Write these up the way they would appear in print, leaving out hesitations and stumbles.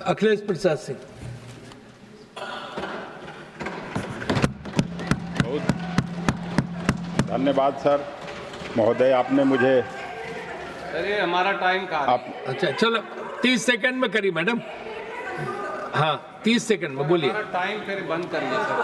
अखिलेश प्रसाद सिंह। बहुत धन्यवाद सर महोदय, आपने मुझे अरे हमारा टाइम कहाँ है? अच्छा चलो 30 सेकंड में करिए मैडम। हाँ 30 सेकंड में बोलिए। हमारा टाइम फिर बंद करिए सर।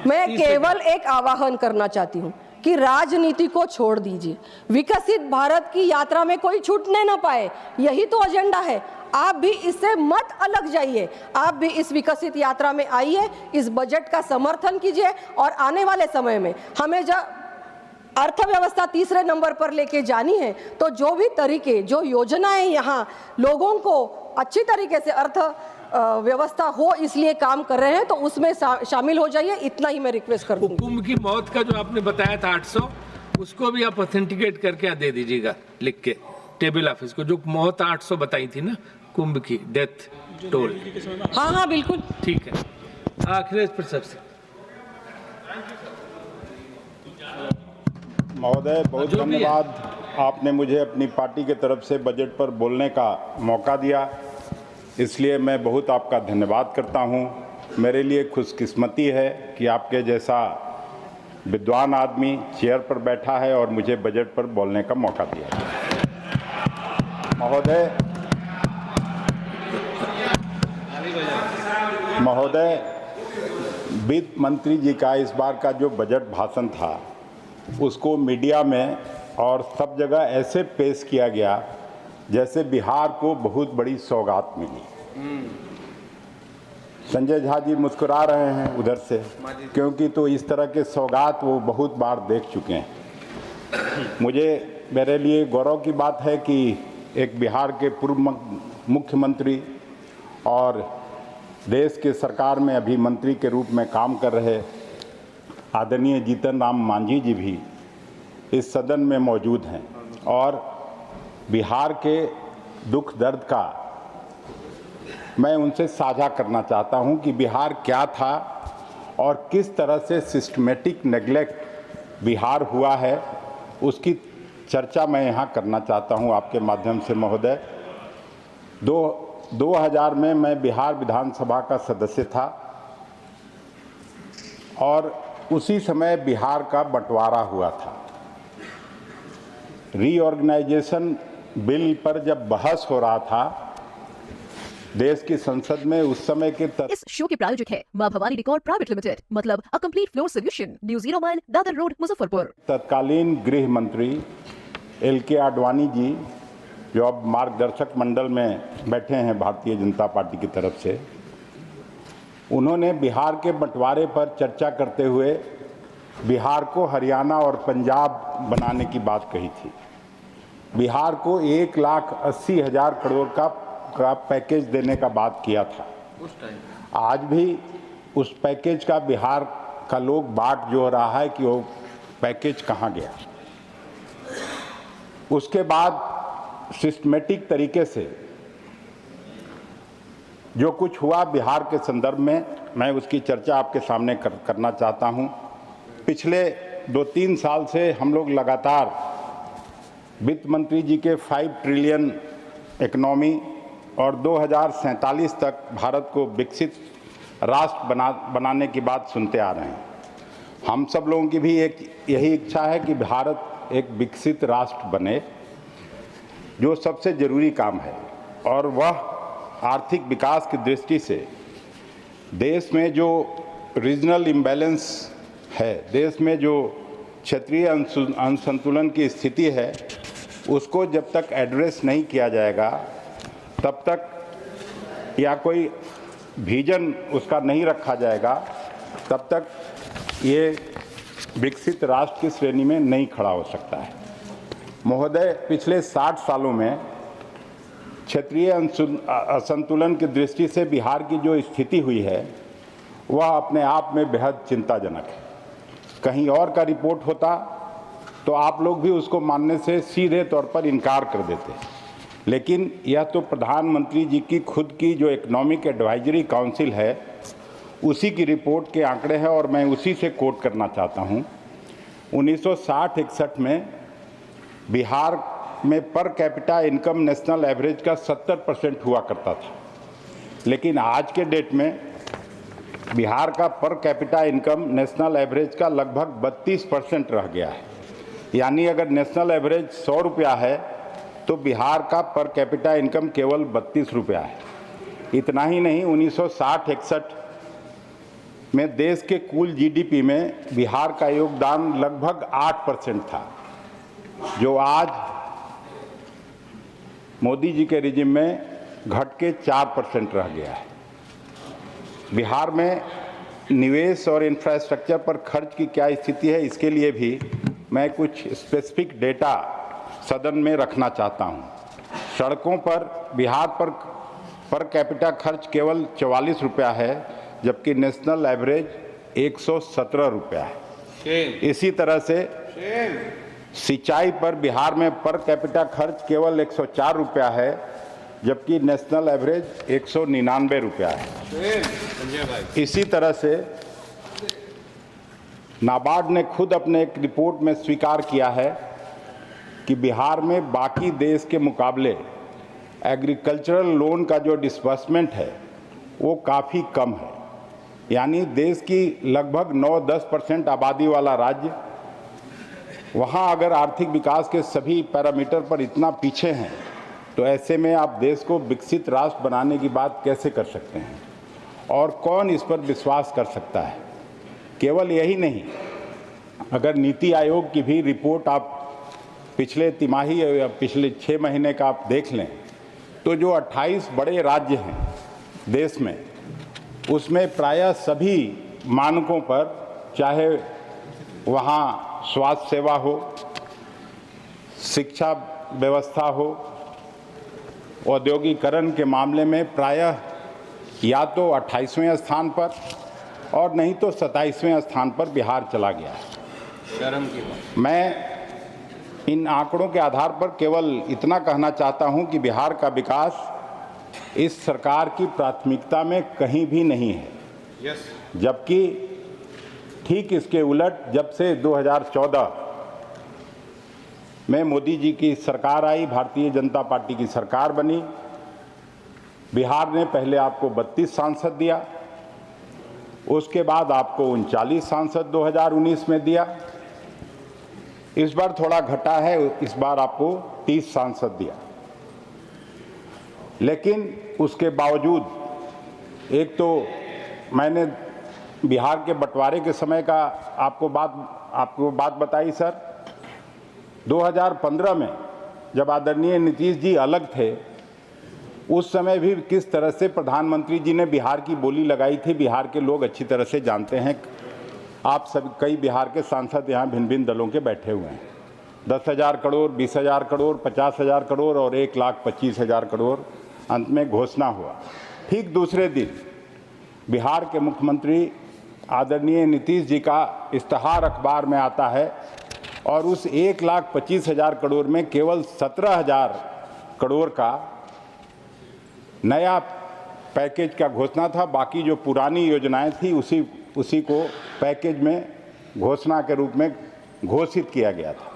मैं केवल एक आह्वान करना चाहती हूँ कि राजनीति को छोड़ दीजिए, विकसित भारत की यात्रा में कोई छूटने ना पाए, यही तो एजेंडा है। आप भी इससे मत अलग जाइए, आप भी इस विकसित यात्रा में आइए, इस बजट का समर्थन कीजिए और आने वाले समय में हमें जब अर्थव्यवस्था तीसरे नंबर पर लेके जानी है तो जो भी तरीके, जो योजनाएं यहाँ लोगों को अच्छी तरीके से अर्थ व्यवस्था हो इसलिए काम कर रहे हैं तो उसमें शामिल हो जाइए, इतना ही मैं रिक्वेस्ट कर दूंगी। कुंभ की मौत का जो आपने बताया था 800, उसको भी आप ऑथेंटिकेट करके दे दीजिएगा लिख के टेबल ऑफिस को, जो मौत 800 बताई थी ना कुंभ की डेथ टोल। हाँ हाँ बिल्कुल ठीक है। अखिलेश प्रसाद सिंह। महोदय बहुत धन्यवाद, आपने मुझे अपनी पार्टी के तरफ से बजट पर बोलने का मौका दिया, इसलिए मैं बहुत आपका धन्यवाद करता हूं। मेरे लिए खुशकिस्मती है कि आपके जैसा विद्वान आदमी चेयर पर बैठा है और मुझे बजट पर बोलने का मौका दिया। महोदय वित्त मंत्री जी का इस बार का जो बजट भाषण था उसको मीडिया में और सब जगह ऐसे पेश किया गया जैसे बिहार को बहुत बड़ी सौगात मिली। संजय झा जी मुस्कुरा रहे हैं उधर से, क्योंकि तो इस तरह के सौगात वो बहुत बार देख चुके हैं। मेरे लिए गौरव की बात है कि एक बिहार के पूर्व मुख्यमंत्री और देश के सरकार में अभी मंत्री के रूप में काम कर रहे आदरणीय जीतन राम मांझी जी भी इस सदन में मौजूद हैं और बिहार के दुख दर्द का मैं उनसे साझा करना चाहता हूं कि बिहार क्या था और किस तरह से सिस्टमेटिक नेग्लेक्ट बिहार हुआ है, उसकी चर्चा मैं यहां करना चाहता हूं आपके माध्यम से महोदय। 2000 में मैं बिहार विधानसभा का सदस्य था और उसी समय बिहार का बंटवारा हुआ था। रीऑर्गेनाइजेशन बिल पर जब बहस हो रहा था देश की संसद में, उस समय के इस शो के प्रायोजक है मां भवानी डेकोर प्राइवेट लिमिटेड, मतलब a complete floor solution, new 0 mile Dadar road Muzaffarpur. तत्कालीन गृह मंत्री LK आडवाणी जी, जो अब मार्गदर्शक मंडल में बैठे हैं भारतीय जनता पार्टी की तरफ से, उन्होंने बिहार के बंटवारे पर चर्चा करते हुए बिहार को हरियाणा और पंजाब बनाने की बात कही थी। बिहार को 1,80,000 करोड़ का पैकेज देने का बात किया था। आज भी उस पैकेज का बिहार का लोग बाट जो हो रहा है कि वो पैकेज कहाँ गया। उसके बाद सिस्टमेटिक तरीके से जो कुछ हुआ बिहार के संदर्भ में, मैं उसकी चर्चा आपके सामने करना चाहता हूं। पिछले 2-3 साल से हम लोग लगातार वित्त मंत्री जी के 5 ट्रिलियन इकोनॉमी और 2047 तक भारत को विकसित राष्ट्र बनाने की बात सुनते आ रहे हैं। हम सब लोगों की भी एक यही इच्छा है कि भारत एक विकसित राष्ट्र बने, जो सबसे ज़रूरी काम है, और वह आर्थिक विकास की दृष्टि से देश में जो रीजनल इम्बैलेंस है, देश में जो क्षेत्रीय असंतुलन की स्थिति है, उसको जब तक एड्रेस नहीं किया जाएगा तब तक, या कोई विजन उसका नहीं रखा जाएगा तब तक ये विकसित राष्ट्र की श्रेणी में नहीं खड़ा हो सकता है। महोदय, पिछले 60 सालों में क्षेत्रीय असंतुलन की दृष्टि से बिहार की जो स्थिति हुई है वह अपने आप में बेहद चिंताजनक है। कहीं और का रिपोर्ट होता तो आप लोग भी उसको मानने से सीधे तौर पर इनकार कर देते, लेकिन यह तो प्रधानमंत्री जी की खुद की जो इकोनॉमिक एडवाइजरी काउंसिल है उसी की रिपोर्ट के आंकड़े हैं और मैं उसी से कोट करना चाहता हूं। 1960-61 में बिहार में per capita income national average का 70% हुआ करता था, लेकिन आज के डेट में बिहार का per capita income national average का लगभग 32% रह गया है। यानी अगर नेशनल एवरेज 100 रुपया है तो बिहार का पर कैपिटा इनकम केवल 32 रुपया है। इतना ही नहीं, 1960-61 में देश के कुल जीडीपी में बिहार का योगदान लगभग 8% था, जो आज मोदी जी के रिजिम में घट के 4% रह गया है। बिहार में निवेश और इंफ्रास्ट्रक्चर पर खर्च की क्या स्थिति है, इसके लिए भी मैं कुछ स्पेसिफिक डेटा सदन में रखना चाहता हूं। सड़कों पर बिहार पर कैपिटा खर्च केवल 44 रुपया है, जबकि नेशनल एवरेज 117 रुपया है। इसी तरह से सिंचाई पर बिहार में पर कैपिटा खर्च केवल 104 रुपया है, जबकि नेशनल एवरेज 199 रुपया है। इसी तरह से नाबार्ड ने खुद अपने एक रिपोर्ट में स्वीकार किया है कि बिहार में बाकी देश के मुकाबले एग्रीकल्चरल लोन का जो डिसबर्समेंट है वो काफ़ी कम है। यानी देश की लगभग 9-10% आबादी वाला राज्य, वहाँ अगर आर्थिक विकास के सभी पैरामीटर पर इतना पीछे हैं तो ऐसे में आप देश को विकसित राष्ट्र बनाने की बात कैसे कर सकते हैं, और कौन इस पर विश्वास कर सकता है। केवल यही नहीं, अगर नीति आयोग की भी रिपोर्ट आप पिछले तिमाही या पिछले 6 महीने का आप देख लें तो जो 28 बड़े राज्य हैं देश में, उसमें प्रायः सभी मानकों पर, चाहे वहाँ स्वास्थ्य सेवा हो, शिक्षा व्यवस्था हो, औद्योगिकरण के मामले में प्रायः या तो 28वें स्थान पर और नहीं तो 27वें स्थान पर बिहार चला गया है। शर्म की बात। मैं इन आंकड़ों के आधार पर केवल इतना कहना चाहता हूं कि बिहार का विकास इस सरकार की प्राथमिकता में कहीं भी नहीं है। जबकि ठीक इसके उलट, जब से 2014 में मोदी जी की सरकार आई, भारतीय जनता पार्टी की सरकार बनी, बिहार ने पहले आपको 32 सांसद दिया, उसके बाद आपको 39 सांसद 2019 में दिया, इस बार थोड़ा घटा है, इस बार आपको 30 सांसद दिया। लेकिन उसके बावजूद, एक तो मैंने बिहार के बंटवारे के समय का आपको बात बताई सर। 2015 में जब आदरणीय नीतीश जी अलग थे, उस समय भी किस तरह से प्रधानमंत्री जी ने बिहार की बोली लगाई थी, बिहार के लोग अच्छी तरह से जानते हैं। आप सब, कई बिहार के सांसद यहाँ भिन्न भिन्न दलों के बैठे हुए हैं। 10,000 करोड़, 20,000 करोड़, 50,000 करोड़ और 1,25,000 करोड़ अंत में घोषणा हुआ। ठीक दूसरे दिन बिहार के मुख्यमंत्री आदरणीय नीतीश जी का इश्तहार अखबार में आता है और उस 1,25,000 करोड़ में केवल 17,000 करोड़ का नया पैकेज का घोषणा था। बाकी जो पुरानी योजनाएं थी उसी को पैकेज में घोषणा के रूप में घोषित किया गया था।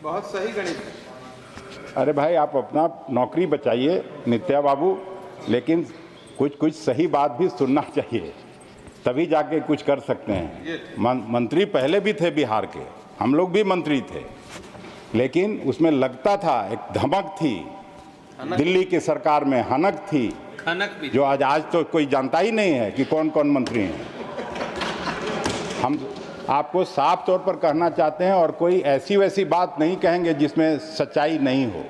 बहुत सही गणित। अरे भाई, आप अपना नौकरी बचाइए नित्या बाबू, लेकिन कुछ सही बात भी सुनना चाहिए, तभी जाके कुछ कर सकते हैं। मंत्री पहले भी थे बिहार के, हम लोग भी मंत्री थे, लेकिन उसमें लगता था, एक धमक थी, दिल्ली की सरकार में हनक थी, जो आज तो कोई जानता ही नहीं है कि कौन कौन मंत्री हैं। हम आपको साफ तौर पर कहना चाहते हैं और कोई ऐसी वैसी बात नहीं कहेंगे जिसमें सच्चाई नहीं हो।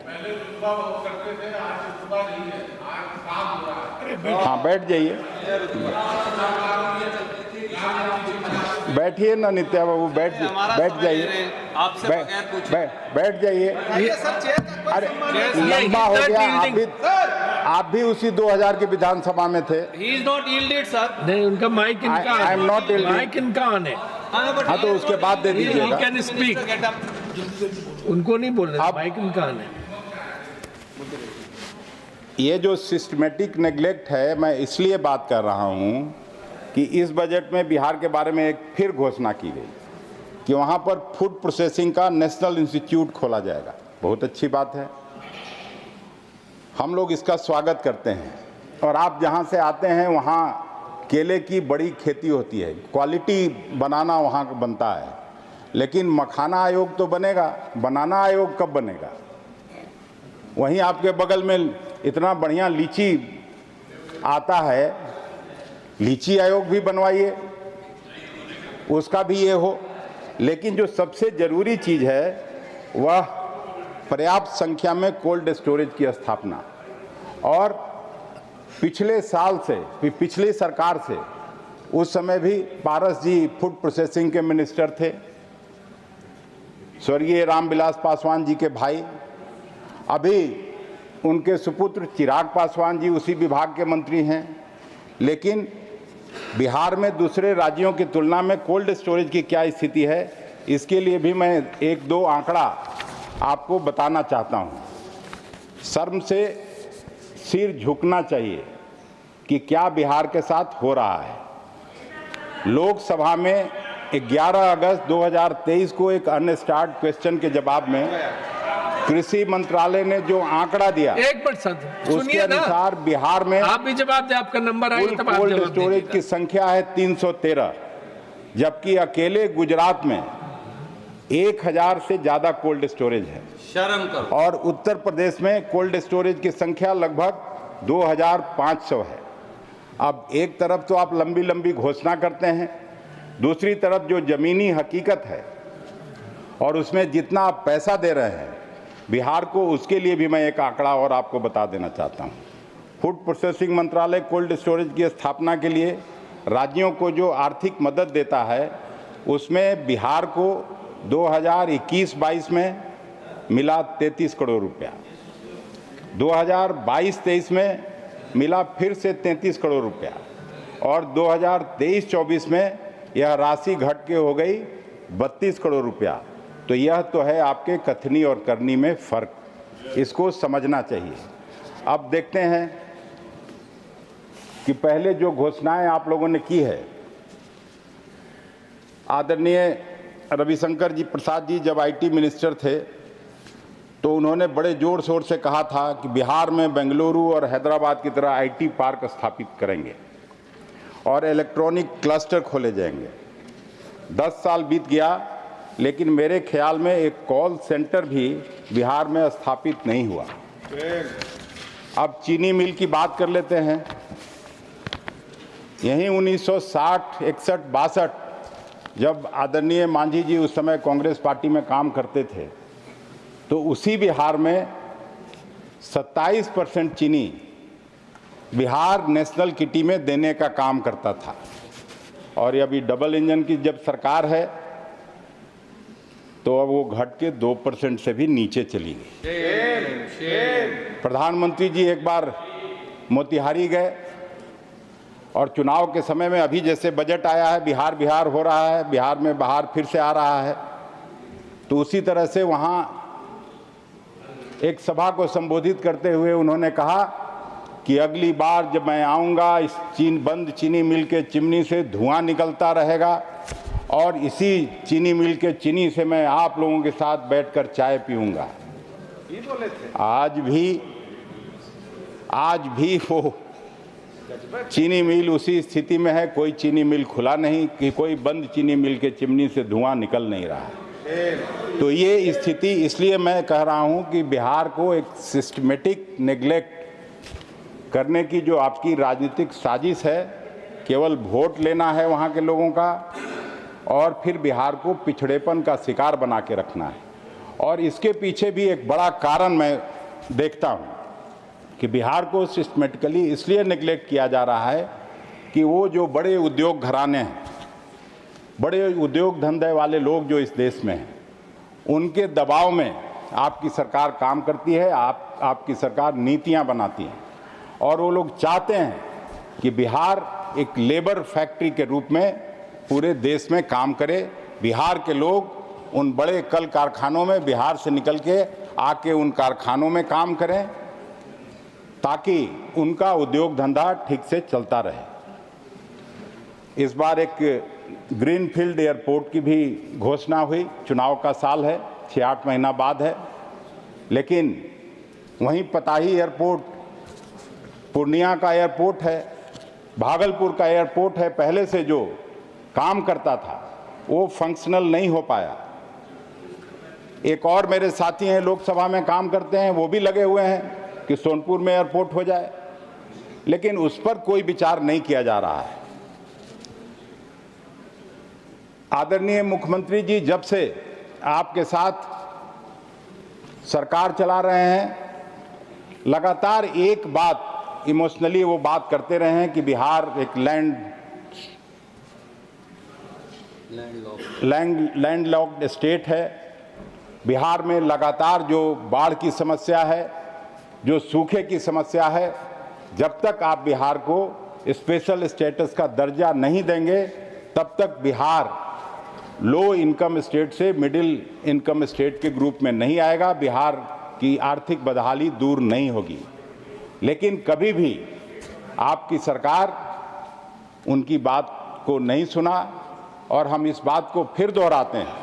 हाँ, बैठ जाइए, बैठिए ना नित्या बाबू, बैठ जाइए, बैठ जाइए। अरे लंबा हो गया, आप भी उसी 2000 के विधानसभा में थे। He is not yielded, sir. नहीं, उनका माइक इनका I am not yielding. Mic इनका ऑन है। हाँ, तो उसके बाद दे दीजिएगा। He can speak. उनको नहीं बोल रहे, माइक इनका ऑन है। ये जो सिस्टमेटिक नेग्लेक्ट है, मैं इसलिए बात कर रहा हूँ कि इस बजट में बिहार के बारे में एक फिर घोषणा की गई कि वहाँ पर फूड प्रोसेसिंग का नेशनल इंस्टीट्यूट खोला जाएगा। बहुत अच्छी बात है, हम लोग इसका स्वागत करते हैं। और आप जहाँ से आते हैं वहाँ केले की बड़ी खेती होती है, क्वालिटी बनाना वहाँ बनता है, लेकिन मखाना आयोग तो बनेगा, बनाना आयोग कब बनेगा? वहीं आपके बगल में इतना बढ़िया लीची आता है, लीची आयोग भी बनवाइए, उसका भी ये हो। लेकिन जो सबसे ज़रूरी चीज़ है वह पर्याप्त संख्या में कोल्ड स्टोरेज की स्थापना। और पिछले साल से, पिछली सरकार से, उस समय भी पारस जी फूड प्रोसेसिंग के मिनिस्टर थे, स्वर्गीय रामविलास पासवान जी के भाई, अभी उनके सुपुत्र चिराग पासवान जी उसी विभाग के मंत्री हैं। लेकिन बिहार में दूसरे राज्यों की तुलना में कोल्ड स्टोरेज की क्या स्थिति है, इसके लिए भी मैं एक दो आंकड़ा आपको बताना चाहता हूं। शर्म से सिर झुकना चाहिए कि क्या बिहार के साथ हो रहा है। लोकसभा में 11 अगस्त 2023 को एक अनस्टार्ट क्वेश्चन के जवाब में कृषि मंत्रालय ने जो आंकड़ा दिया, एक मिनट सर उसके अनुसार बिहार में आप भी जवाब दे, आपका नंबर आएगा तब आप कोल्ड जवाब स्टोरेज दीजिएगा। की संख्या है 313, जबकि अकेले गुजरात में 1000 से ज्यादा कोल्ड स्टोरेज है। शर्म करो। और उत्तर प्रदेश में कोल्ड स्टोरेज की संख्या लगभग 2500 है। अब एक तरफ तो आप लंबी लंबी घोषणा करते हैं, दूसरी तरफ जो जमीनी हकीकत है और उसमें जितना आप पैसा दे रहे हैं बिहार को, उसके लिए भी मैं एक आंकड़ा और आपको बता देना चाहता हूं। फूड प्रोसेसिंग मंत्रालय कोल्ड स्टोरेज की स्थापना के लिए राज्यों को जो आर्थिक मदद देता है, उसमें बिहार को 2021-22 में मिला 33 करोड़ रुपया, 2022-23 में मिला फिर से 33 करोड़ रुपया, और 2023-24 में यह राशि घट के हो गई 32 करोड़ रुपया। तो यह तो है आपके कथनी और करनी में फर्क, इसको समझना चाहिए। अब देखते हैं कि पहले जो घोषणाएं आप लोगों ने की है, आदरणीय रविशंकर जी प्रसाद जी जब आईटी मिनिस्टर थे तो उन्होंने बड़े जोर शोर से कहा था कि बिहार में बेंगलुरु और हैदराबाद की तरह आईटी पार्क स्थापित करेंगे और इलेक्ट्रॉनिक क्लस्टर खोले जाएंगे। 10 साल बीत गया, लेकिन मेरे ख्याल में एक कॉल सेंटर भी बिहार में स्थापित नहीं हुआ। अब चीनी मिल की बात कर लेते हैं। यहीं 1960, 61, 62 जब आदरणीय मांझी जी उस समय कांग्रेस पार्टी में काम करते थे, तो उसी बिहार में 27% चीनी बिहार नेशनल किटी में देने का काम करता था। और अभी डबल इंजन की जब सरकार है तो अब वो घट के 2% से भी नीचे चली गई। प्रधानमंत्री जी एक बार मोतिहारी गए और चुनाव के समय में, अभी जैसे बजट आया है, बिहार बिहार हो रहा है, बिहार में बाहर फिर से आ रहा है, तो उसी तरह से वहाँ एक सभा को संबोधित करते हुए उन्होंने कहा कि अगली बार जब मैं आऊँगा इस बंद चीनी मिल के चिमनी से धुआं निकलता रहेगा और इसी चीनी मिल के चीनी से मैं आप लोगों के साथ बैठकर चाय पीऊँगा। आज भी वो चीनी मिल उसी स्थिति में है, कोई चीनी मिल खुला नहीं, कि कोई बंद चीनी मिल के चिमनी से धुआं निकल नहीं रहा है। तो ये स्थिति, इसलिए मैं कह रहा हूं कि बिहार को एक सिस्टमेटिक नेग्लेक्ट करने की जो आपकी राजनीतिक साजिश है, केवल वोट लेना है वहां के लोगों का और फिर बिहार को पिछड़ेपन का शिकार बना के रखना है। और इसके पीछे भी एक बड़ा कारण मैं देखता हूं कि बिहार को सिस्टमेटिकली इसलिए नेग्लेक्ट किया जा रहा है कि वो जो बड़े उद्योग घराने हैं, बड़े उद्योग धंधे वाले लोग जो इस देश में हैं, उनके दबाव में आपकी सरकार काम करती है, आपकी सरकार नीतियां बनाती है और वो लोग चाहते हैं कि बिहार एक लेबर फैक्ट्री के रूप में पूरे देश में काम करे। बिहार के लोग उन बड़े कल कारखानों में बिहार से निकल के आके उन कारखानों में काम करें ताकि उनका उद्योग धंधा ठीक से चलता रहे। इस बार एक ग्रीनफील्ड एयरपोर्ट की भी घोषणा हुई, चुनाव का साल है, 6-8 महीना बाद है। लेकिन वहीं पताही एयरपोर्ट, पूर्णिया का एयरपोर्ट है, भागलपुर का एयरपोर्ट है, पहले से जो काम करता था वो फंक्शनल नहीं हो पाया। एक और मेरे साथी हैं, लोकसभा में काम करते हैं, वो भी लगे हुए हैं कि सोनपुर में एयरपोर्ट हो जाए, लेकिन उस पर कोई विचार नहीं किया जा रहा है। आदरणीय मुख्यमंत्री जी, जब से आपके साथ सरकार चला रहे हैं, लगातार एक बात इमोशनली वो बात करते रहे हैं कि बिहार एक लैंडलॉक्ड स्टेट है। बिहार में लगातार जो बाढ़ की समस्या है, जो सूखे की समस्या है, जब तक आप बिहार को स्पेशल स्टेटस का दर्जा नहीं देंगे तब तक बिहार लो इनकम स्टेट से मिडिल इनकम स्टेट के ग्रुप में नहीं आएगा, बिहार की आर्थिक बदहाली दूर नहीं होगी। लेकिन कभी भी आपकी सरकार उनकी बात को नहीं सुना और हम इस बात को फिर दोहराते हैं।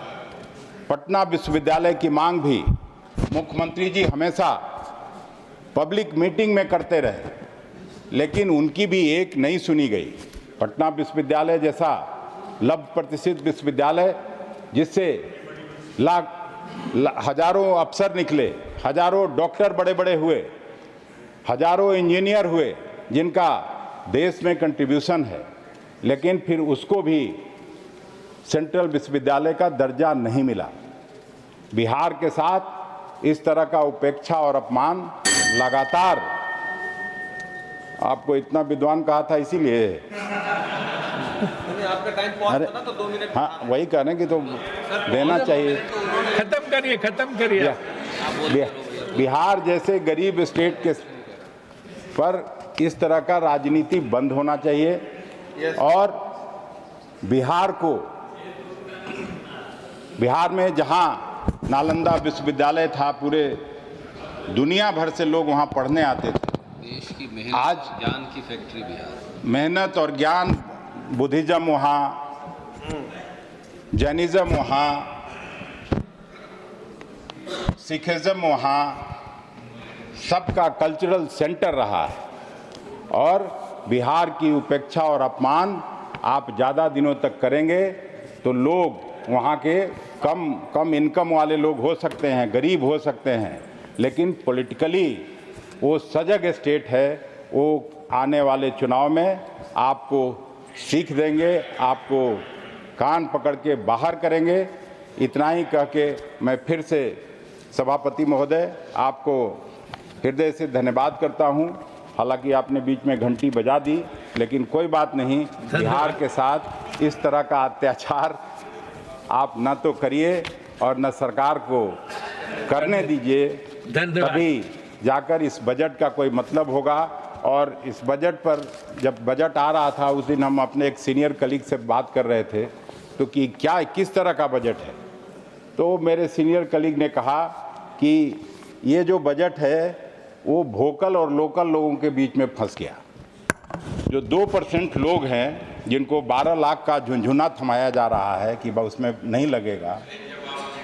पटना विश्वविद्यालय की मांग भी मुख्यमंत्री जी हमेशा पब्लिक मीटिंग में करते रहे, लेकिन उनकी भी एक नहीं सुनी गई। पटना विश्वविद्यालय जैसा लब्ध प्रतिष्ठित विश्वविद्यालय, जिससे हजारों अफसर निकले, हजारों डॉक्टर बड़े बड़े हुए, हजारों इंजीनियर हुए, जिनका देश में कंट्रीब्यूशन है, लेकिन फिर उसको भी सेंट्रल विश्वविद्यालय का दर्जा नहीं मिला। बिहार के साथ इस तरह का उपेक्षा और अपमान लगातार, आपको इतना विद्वान कहा था इसीलिए आपका टाइम पहुंच था ना, तो 2 मिनट। हाँ, वही कह रहे हैं कि तो देना चाहिए। खत्म करिए। बिहार जैसे गरीब स्टेट के पर इस तरह का राजनीति बंद होना चाहिए और बिहार में जहां नालंदा विश्वविद्यालय था, पूरे दुनिया भर से लोग वहां पढ़ने आते थे। देश की मेहनत, आज ज्ञान की फैक्ट्री बिहार, मेहनत और ज्ञान, बुद्धिज्म वहाँ, जैनिज्म वहाँ, सिखिज्म वहाँ, सबका कल्चरल सेंटर रहा है। और बिहार की उपेक्षा और अपमान आप ज़्यादा दिनों तक करेंगे तो लोग वहाँ के कम इनकम वाले लोग हो सकते हैं, गरीब हो सकते हैं, लेकिन पॉलिटिकली वो सजग स्टेट है, वो आने वाले चुनाव में आपको सीख देंगे, आपको कान पकड़ के बाहर करेंगे। इतना ही कह के मैं फिर से सभापति महोदय आपको हृदय से धन्यवाद करता हूं। हालांकि आपने बीच में घंटी बजा दी, लेकिन कोई बात नहीं, बिहार के साथ इस तरह का अत्याचार आप न तो करिए और न सरकार को करने दीजिए, तभी जाकर इस बजट का कोई मतलब होगा। और इस बजट पर जब बजट आ रहा था उस दिन हम अपने एक सीनियर कलीग से बात कर रहे थे तो कि क्या किस तरह का बजट है, तो मेरे सीनियर कलीग ने कहा कि ये जो बजट है वो वोकल और लोकल लोगों के बीच में फंस गया। जो 2% लोग हैं जिनको 12 लाख का झुंझुना थमाया जा रहा है कि उसमें नहीं लगेगा,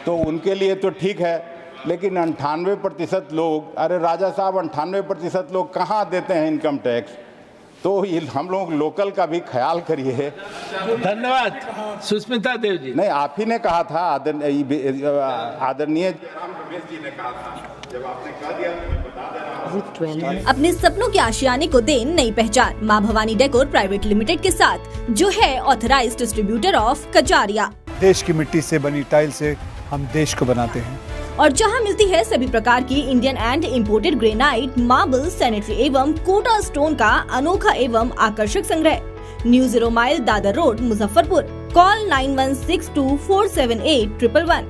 तो उनके लिए तो ठीक है, लेकिन 98% लोग, अरे राजा साहब 98% लोग कहाँ देते हैं इनकम टैक्स, तो ये हम लोग लोकल का भी ख्याल करिए। धन्यवाद सुष्मिता देव जी। नहीं, आप ही ने कहा था, आदरणीय रमेश जी ने कहा था, जब आपने कह दिया तो मैं बता दे रहा हूं। अपने सपनों के आशियाने को दे नई पहचान मां भवानी डेकोर प्राइवेट लिमिटेड के साथ, जो है ऑथराइज्ड डिस्ट्रीब्यूटर ऑफ कजारिया। देश की मिट्टी से बनी टाइल से हम देश को बनाते हैं, और जहां मिलती है सभी प्रकार की Indian and imported granite, marble, sanitary एवं कोटा स्टोन का अनोखा एवं आकर्षक संग्रह। New 0 mile, Dadar road, Muzaffarpur. Call 9162478111।